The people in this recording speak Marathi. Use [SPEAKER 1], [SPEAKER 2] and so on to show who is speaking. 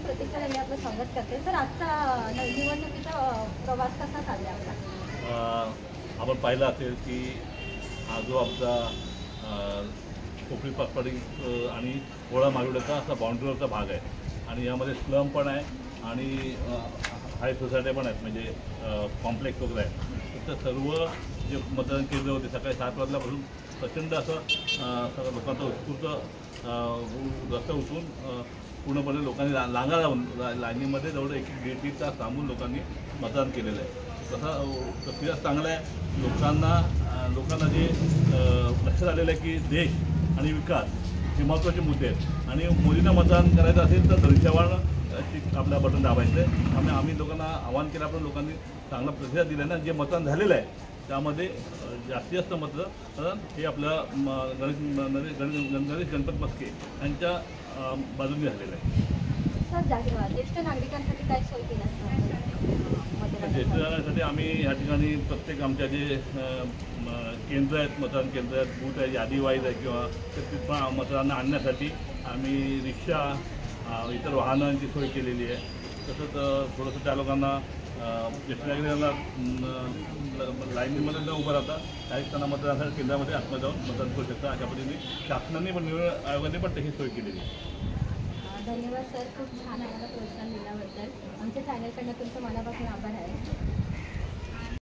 [SPEAKER 1] प्रतीक्षा यांनी आपलं स्वागत करते. सर, आजचा निवडणुकीचा प्रवास कसा चालला आपला?
[SPEAKER 2] आपण पाहिलं असेल की हा जो आपला कोकणी पाकपाडी आणि पोळा मालवड्याचा असा बाउंड्रीवरचा भाग आहे आणि यामध्ये स्लम पण आहे आणि हाय सोसायट्या पण आहेत, म्हणजे कॉम्प्लेक्स वगैरे आहे. तर सर्व जे मतदान केंद्र होते सकाळी 7 वाजल्यापासून प्रचंड असं सगळं लोकांचा उत्स्फूर्त रस्ता उतरून पूर्णपणे लोकांनी रांगा लावून लाईनीमध्ये जवळ 1-1.5 तास थांबून लोकांनी मतदान केलेलं आहे. तसा प्रक्रिया चांगला आहे. लोकांना जे लक्षात आलेलं आहे की देश आणि विकास हे महत्त्वाचे मुद्दे आहेत आणि मोदींना मतदान करायचं असेल तर धनुष्यबाण आपला बटन दाबायचं आहे. आम्ही लोकांना आवाहन केलं, पण लोकांनी चांगला प्रतिसाद दिला ना. जे मतदान झालेलं आहे त्यामध्ये जास्तीत जास्त मतदान हे आपलं गणेश गणपत मस्के यांच्या बाजूने झालेलं आहे.
[SPEAKER 1] सर, ज्येष्ठ नागरिकांसाठी काय सोय केली असणार?
[SPEAKER 2] ज्येष्ठ नागरिकांसाठी आम्ही ह्या ठिकाणी प्रत्येक आमच्या जे केंद्र आहेत, मतदान केंद्र आहेत, बूथ आहे, यादी वाईज आहे किंवा तिथं मतदारांना आणण्यासाठी आम्ही रिक्षा, इतर वाहनांची सोय केलेली आहे. तसंच थोडंसं त्या लोकांना ज्येष्ठ नागरिकांना लाईनीमध्ये न उभं राहता काही त्यांना मतदानासाठी केंद्रामध्ये आतमध्ये जाऊन मतदान करू शकता. अशा पद्धतीने शासनाने पण निवडणूक आयोगाने पण तशी सोय केलेली आहे.
[SPEAKER 1] धन्यवाद सर, खूप छान आम्हाला प्रोत्साहन दिल्याबद्दल. आमच्या चॅनलकडनं तुमचं मनापासून आभार आहे.